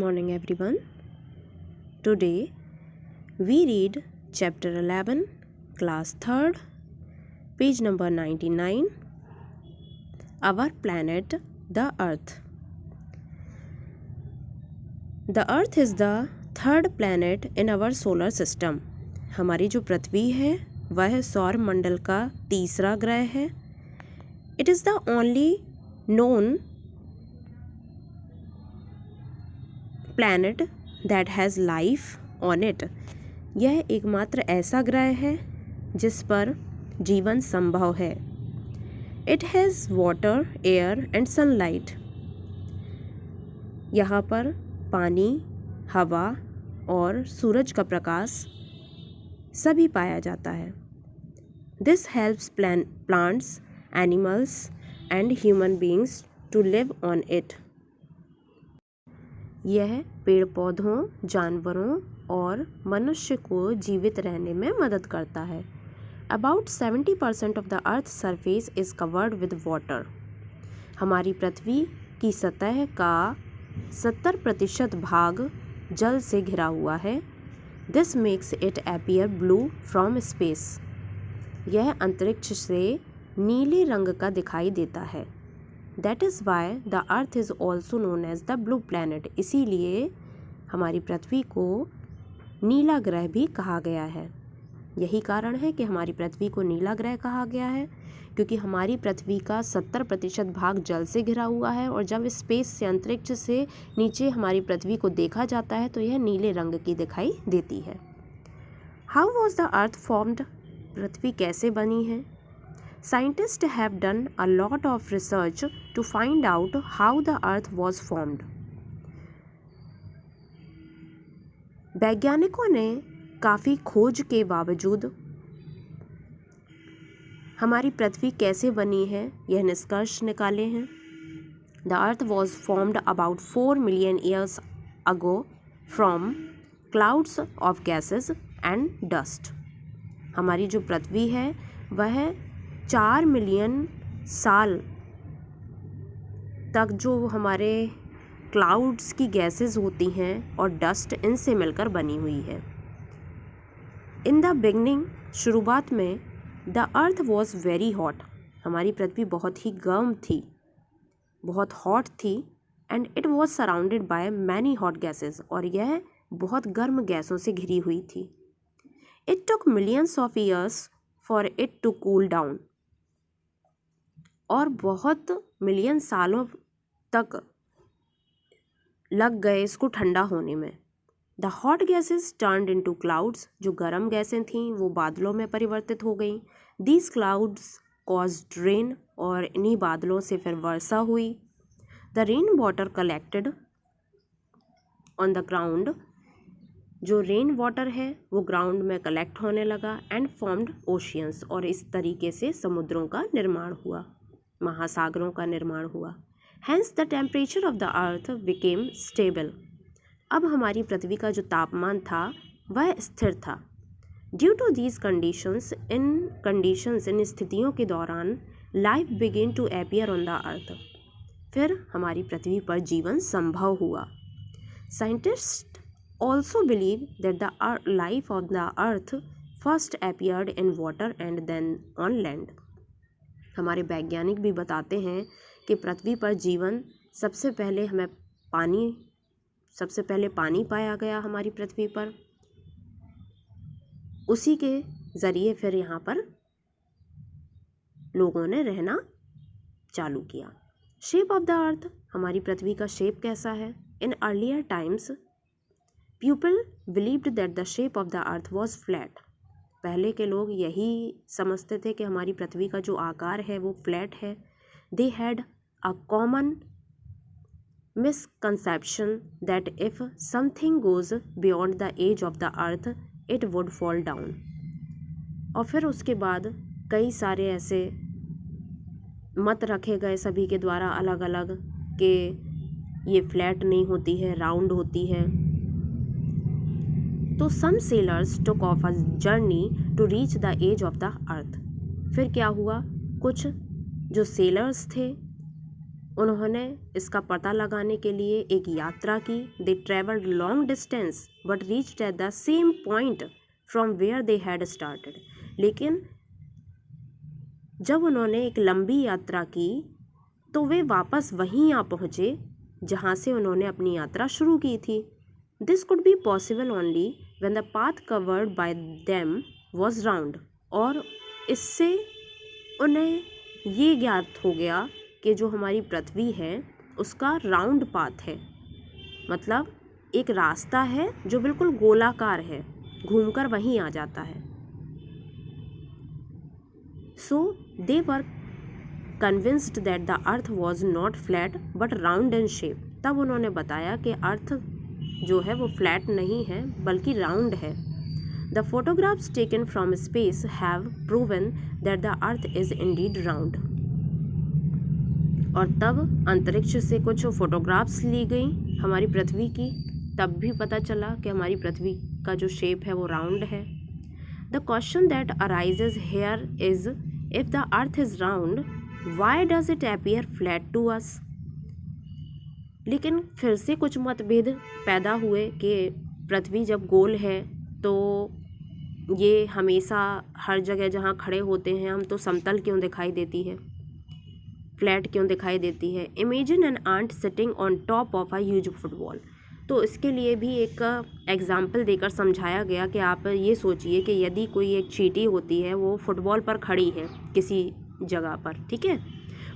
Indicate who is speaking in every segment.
Speaker 1: morning everyone. Today we read chapter 11, class 3rd, page number 99, Our planet, the Earth. The Earth is the third planet in our solar system. हमारी जो पृथ्वी है वह सौर मंडल का तीसरा ग्रह है. It is the only known planet that has life on it. यह एकमात्र ऐसा ग्रह है जिस पर जीवन संभव है. It has water, air and sunlight. यहाँ पर पानी, हवा और सूरज का प्रकाश सभी पाया जाता है. This helps plants, animals and human beings to live on it. यह पेड़ पौधों, जानवरों और मनुष्य को जीवित रहने में मदद करता है. About 70% of the Earth's surface is covered with water. हमारी पृथ्वी की सतह का 70% भाग जल से घिरा हुआ है. This makes it appear blue from space. यह अंतरिक्ष से नीले रंग का दिखाई देता है. That is why the Earth is also known as the blue planet. इसीलिए हमारी पृथ्वी को नीला ग्रह भी कहा गया है. यही कारण है कि हमारी पृथ्वी को नीला ग्रह कहा गया है, क्योंकि हमारी पृथ्वी का 70% भाग जल से घिरा हुआ है और जब स्पेस से, अंतरिक्ष से नीचे हमारी पृथ्वी को देखा जाता है तो यह नीले रंग की दिखाई देती है. How was the Earth formed? पृथ्वी कैसे बनी है? Scientists have done a lot of research to find out how the Earth was formed. वैज्ञानिकों ने काफ़ी खोज के बावजूद हमारी पृथ्वी कैसे बनी है यह निष्कर्ष निकाले हैं. The Earth was formed about 4 million years ago from clouds of gases and dust. हमारी जो पृथ्वी है वह 4 मिलियन साल तक जो हमारे क्लाउड्स की गैसेस होती हैं और डस्ट, इनसे मिलकर बनी हुई है. इन द बिगनिंग, शुरुआत में, the earth was very hot. हमारी पृथ्वी बहुत ही गर्म थी, बहुत हॉट थी. And it was surrounded by many hot gases. और यह बहुत गर्म गैसों से घिरी हुई थी. It took millions of years for it to cool down. और बहुत मिलियन सालों तक लग गए इसको ठंडा होने में. The hot gases turned into clouds. जो गर्म गैसें थीं वो बादलों में परिवर्तित हो गईं. These clouds caused rain. और इन्हीं बादलों से फिर वर्षा हुई. The rain water collected on the ground. जो रेन वाटर है वो ग्राउंड में कलेक्ट होने लगा. And formed oceans. और इस तरीके से समुद्रों का निर्माण हुआ, महासागरों का निर्माण हुआ. Hence the temperature of the earth became stable. अब हमारी पृथ्वी का जो तापमान था वह स्थिर था. ड्यू टू दीज कंडीशंस, इन स्थितियों के दौरान life began to appear on the earth. फिर हमारी पृथ्वी पर जीवन संभव हुआ. Scientist also believe that the life of the earth first appeared in water and then on land. हमारे वैज्ञानिक भी बताते हैं कि पृथ्वी पर जीवन सबसे पहले पानी पाया गया हमारी पृथ्वी पर. उसी के ज़रिए फिर यहाँ पर लोगों ने रहना चालू किया. शेप ऑफ द अर्थ. हमारी पृथ्वी का शेप कैसा है? In earlier times people believed that the shape of the earth was flat. पहले के लोग यही समझते थे कि हमारी पृथ्वी का जो आकार है वो फ्लैट है. They had a common misconception that if something goes beyond the edge of the earth it would fall down. और फिर उसके बाद कई सारे ऐसे मत रखे गए सभी के द्वारा अलग अलग कि ये फ्लैट नहीं होती है, राउंड होती है. तो some sailors took off a journey to reach the edge of the earth. फिर क्या हुआ? कुछ जो सेलर्स थे उन्होंने इसका पता लगाने के लिए एक यात्रा की। They travelled long distance but reached at the same point from where they had started. लेकिन जब उन्होंने एक लंबी यात्रा की तो वे वापस वहीं आ पहुँचे जहाँ से उन्होंने अपनी यात्रा शुरू की थी। This could be possible only when the path covered by them was round. और इससे उन्हें ये ज्ञात हो गया कि जो हमारी पृथ्वी है उसका राउंड पाथ है, मतलब एक रास्ता है जो बिल्कुल गोलाकार है, घूमकर वहीं आ जाता है। So they were convinced that the earth was not flat but round in shape. तब उन्होंने बताया कि अर्थ जो है वो फ्लैट नहीं है बल्कि राउंड है। The photographs taken from space have proven that the earth is Indeed round. और तब अंतरिक्ष से कुछ फोटोग्राफ्स ली गई हमारी पृथ्वी की, तब भी पता चला कि हमारी पृथ्वी का जो शेप है वो राउंड है। The question that arises here is if the earth is round why does it appear flat to us. लेकिन फिर से कुछ मतभेद पैदा हुए कि पृथ्वी जब गोल है तो ये हमेशा हर जगह जहाँ खड़े होते हैं हम तो समतल क्यों दिखाई देती है, फ्लैट क्यों दिखाई देती है। Imagine an ant sitting on top of a huge football. तो इसके लिए भी एक एग्जाम्पल देकर समझाया गया कि आप ये सोचिए कि यदि कोई एक चींटी होती है वो फुटबॉल पर खड़ी है किसी जगह पर, ठीक है,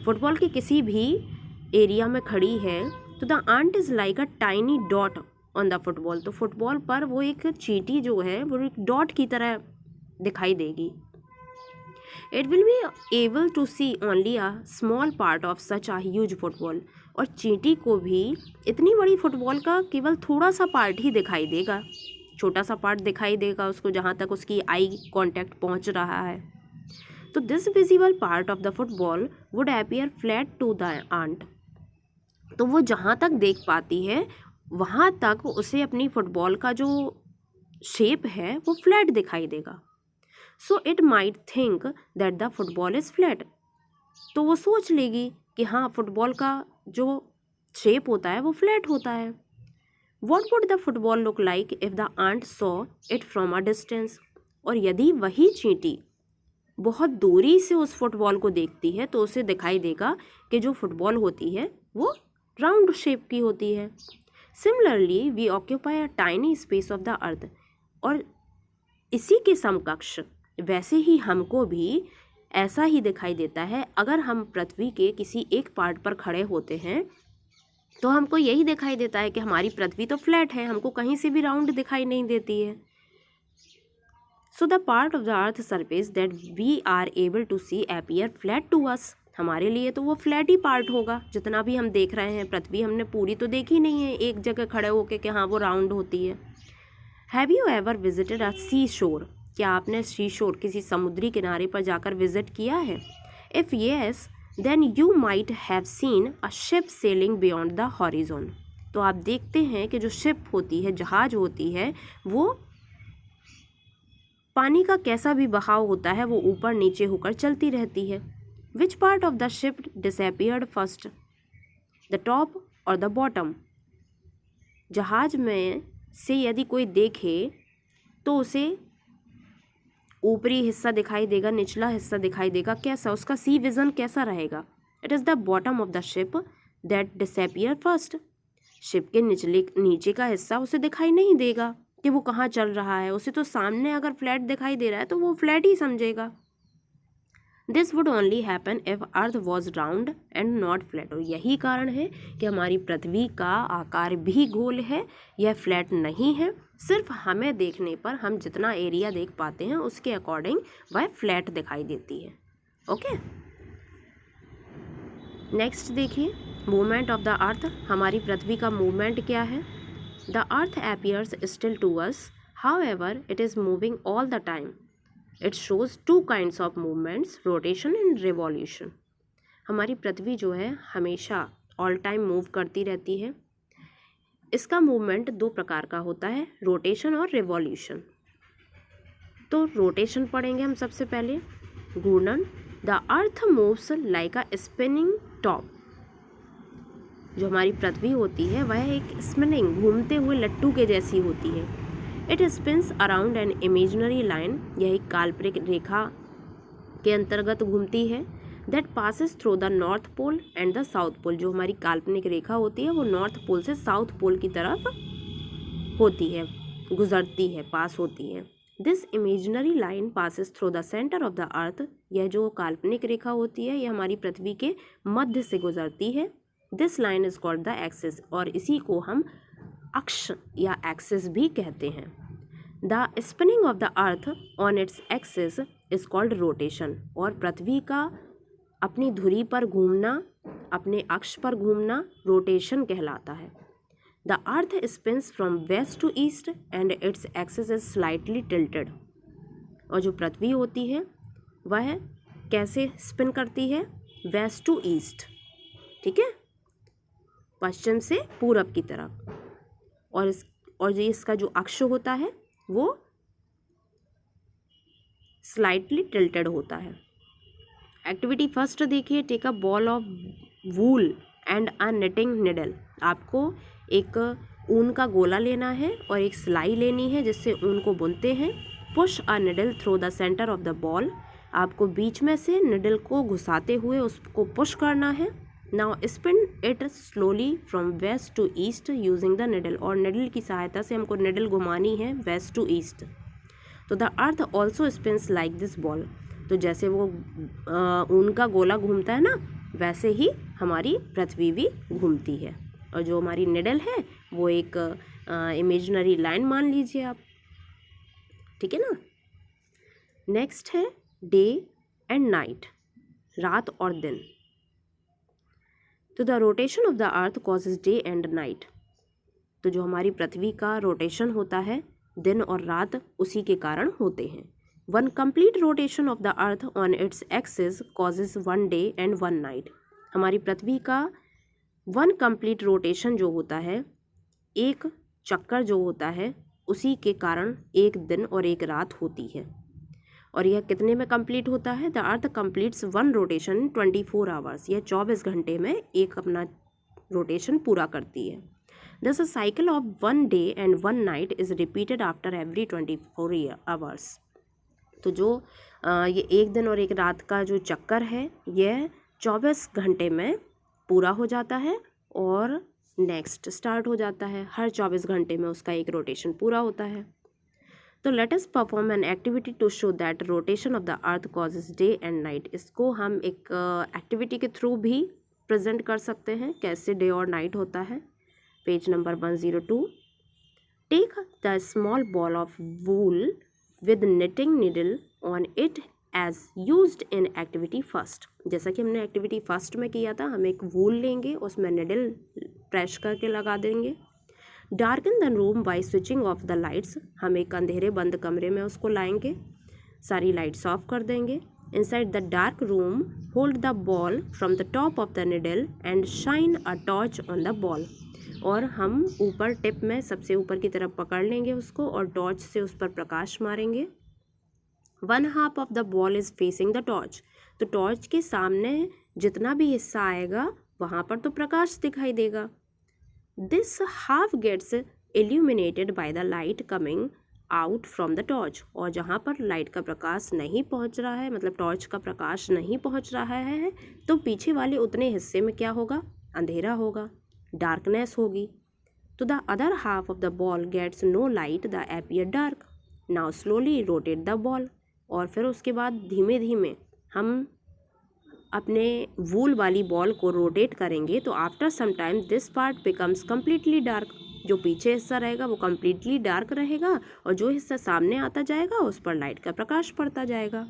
Speaker 1: फुटबॉल के किसी भी एरिया में खड़ी है, तो the ant is like a tiny dot on the football. तो फुटबॉल पर वो एक चींटी जो है वो एक डॉट की तरह दिखाई देगी। It will be able to see only a small part of such a huge football. और चींटी को भी इतनी बड़ी फुटबॉल का केवल थोड़ा सा पार्ट ही दिखाई देगा, छोटा सा पार्ट दिखाई देगा उसको जहाँ तक उसकी आई कांटेक्ट पहुँच रहा है। तो this visible part of the football would appear flat to the ant. तो वो जहाँ तक देख पाती है वहाँ तक उसे अपनी फुटबॉल का जो शेप है वो फ्लैट दिखाई देगा। So it might think that the football is flat. तो वो सोच लेगी कि हाँ फुटबॉल का जो शेप होता है वो फ्लैट होता है। What would the football look like if the ant saw it from a distance. और यदि वही चींटी बहुत दूरी से उस फुटबॉल को देखती है तो उसे दिखाई देगा कि जो फुटबॉल होती है वो राउंड शेप की होती है। Similarly we occupy a tiny space of the earth. और इसी के समकक्ष वैसे ही हमको भी ऐसा ही दिखाई देता है। अगर हम पृथ्वी के किसी एक पार्ट पर खड़े होते हैं तो हमको यही दिखाई देता है कि हमारी पृथ्वी तो फ्लैट है, हमको कहीं से भी राउंड दिखाई नहीं देती है। So the part of the earth surface that we are able to see appear flat to us. हमारे लिए तो वो फ्लैट ही पार्ट होगा जितना भी हम देख रहे हैं। पृथ्वी हमने पूरी तो देखी नहीं है एक जगह खड़े होके कि हाँ वो राउंड होती है। Have you ever visited a sea shore. क्या आपने सी शोर किसी समुद्री किनारे पर जाकर विजिट किया है? If yes then you might have seen a ship sailing beyond the horizon. तो आप देखते हैं कि जो शिप होती है, जहाज होती है, वो पानी का कैसा भी बहाव होता है वो ऊपर नीचे होकर चलती रहती है। Which part of the ship disappeared first, the top और द बॉटम। जहाज में से यदि कोई देखे तो उसे ऊपरी हिस्सा दिखाई देगा, निचला हिस्सा दिखाई देगा, कैसा उसका सी विज़न कैसा रहेगा? It is the bottom of the ship that disappear first. Ship के नीचे का हिस्सा उसे दिखाई नहीं देगा कि वो कहाँ चल रहा है। उसे तो सामने अगर फ्लैट दिखाई दे रहा है तो वो फ्लैट ही समझेगा। This would only happen if earth was round and not flat. और यही कारण है कि हमारी पृथ्वी का आकार भी गोल है, यह फ्लैट नहीं है। सिर्फ हमें देखने पर हम जितना एरिया देख पाते हैं उसके अकॉर्डिंग वह फ्लैट दिखाई देती है। ओके, नेक्स्ट देखिए मूवमेंट ऑफ द अर्थ। हमारी पृथ्वी का मूवमेंट क्या है? The earth appears still to us, however it is moving all the time. It shows two kinds of movements, rotation and revolution. हमारी पृथ्वी जो है हमेशा ऑल टाइम मूव करती रहती है। इसका मूवमेंट दो प्रकार का होता है, रोटेशन और रिवॉल्यूशन। तो रोटेशन पढ़ेंगे हम सबसे पहले। घूर्णन, the earth moves like a spinning top. जो हमारी पृथ्वी होती है वह एक स्पिनिंग घूमते हुए लट्टू के जैसी होती है। It spins around an imaginary line, यह एक काल्पनिक रेखा के अंतर्गत घूमती है। That passes through the north pole and the south pole, जो हमारी काल्पनिक रेखा होती है वो नॉर्थ पोल से साउथ पोल की तरफ होती है, गुजरती है, पास होती है। This imaginary line passes through the centre of the अर्थ, यह जो काल्पनिक रेखा होती है यह हमारी पृथ्वी के मध्य से गुजरती है। This line is called the axis, और इसी को हम अक्ष या एक्सिस भी कहते हैं। The spinning of the earth on it's axis is called rotation, और पृथ्वी का अपनी धुरी पर घूमना, अपने अक्ष पर घूमना रोटेशन कहलाता है। The earth spins from west to east and its axis is slightly tilted, और जो पृथ्वी होती है वह कैसे स्पिन करती है, वेस्ट टू ईस्ट, ठीक है, पश्चिम से पूरब की तरफ, और ये इसका जो अक्ष होता है वो स्लाइटली टिल्टेड होता है। एक्टिविटी फर्स्ट देखिए, take a ball of wool and a knitting needle. आपको एक ऊन का गोला लेना है और एक सिलाई लेनी है जिससे ऊन को बुनते हैं। Push a needle through the centre of the ball, आपको बीच में से निडल को घुसाते हुए उसको पुश करना है। Now spin it slowly from west to east using the needle, और निडल की सहायता से हमको निडल घुमानी है वेस्ट टू ईस्ट। तो the earth also spins like this ball, तो जैसे वो ऊन का गोला घूमता है ना, वैसे ही हमारी पृथ्वी भी घूमती है। और जो हमारी निडल है वो एक इमेजिनरी लाइन मान लीजिए आप, ठीक है ना। नेक्स्ट है डे एंड नाइट, रात और दिन। तो the rotation of the earth causes day and night, तो जो हमारी पृथ्वी का रोटेशन होता है दिन और रात उसी के कारण होते हैं। One complete rotation of the earth on its axis causes one day and one night, हमारी पृथ्वी का वन कंप्लीट रोटेशन जो होता है, एक चक्कर जो होता है, उसी के कारण एक दिन और एक रात होती है। और यह कितने में कंप्लीट होता है? The earth completes one rotation in 24 hours, यह 24 घंटे में एक अपना रोटेशन पूरा करती है। Thus a cycle of one day and one night is repeated after every 24 hours. तो जो ये एक दिन और एक रात का जो चक्कर है यह 24 घंटे में पूरा हो जाता है और नेक्स्ट स्टार्ट हो जाता है। हर 24 घंटे में उसका एक रोटेशन पूरा होता है। तो let us perform an activity to show that rotation of the earth causes day and night. इसको हम एक एक्टिविटी के थ्रू भी प्रेजेंट कर सकते हैं कैसे डे और नाइट होता है। Page number 102, take the small ball of wool with knitting needle on it as used in activity first. जैसा कि हमने एक्टिविटी फर्स्ट में किया था, हम एक वूल लेंगे, उसमें निडल प्रेस करके लगा देंगे। Darken the room by switching off the lights, हम एक अंधेरे बंद कमरे में उसको लाएंगे, सारी लाइट्स ऑफ कर देंगे। Inside the dark room hold the ball from the top of the needle and shine a torch on the ball, और हम ऊपर टिप में सबसे ऊपर की तरफ पकड़ लेंगे उसको और टॉर्च से उस पर प्रकाश मारेंगे। One half of the ball is facing the torch, तो टॉर्च के सामने जितना भी हिस्सा आएगा वहाँ पर तो प्रकाश दिखाई देगा। This half gets illuminated by the light coming out from the torch, और जहाँ पर लाइट का प्रकाश नहीं पहुँच रहा है, मतलब टॉर्च का प्रकाश नहीं पहुँच रहा है, तो पीछे वाले उतने हिस्से में क्या होगा? अंधेरा होगा, डार्कनेस होगी। तो the other half of the ball gets no light the appear dark. Now slowly rotate the ball, और फिर उसके बाद धीमे धीमे हम अपने वूल वाली बॉल को रोटेट करेंगे, तो after some time this part becomes completely dark, जो पीछे हिस्सा रहेगा वो कम्प्लीटली डार्क रहेगा और जो हिस्सा सामने आता जाएगा उस पर लाइट का प्रकाश पड़ता जाएगा,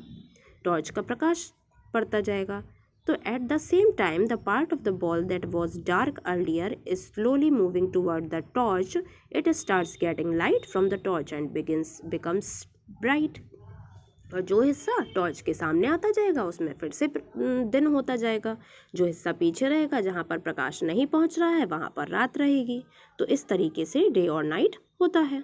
Speaker 1: टॉर्च का प्रकाश पड़ता जाएगा। तो eight the same time the part of the ball that was dark earlier is slowly moving toward the torch, it starts getting light from the torch and becomes bright, और जो हिस्सा टॉर्च के सामने आता जाएगा उसमें फिर से दिन होता जाएगा, जो हिस्सा पीछे रहेगा जहाँ पर प्रकाश नहीं पहुँच रहा है वहाँ पर रात रहेगी। तो इस तरीके से डे और नाइट होता है।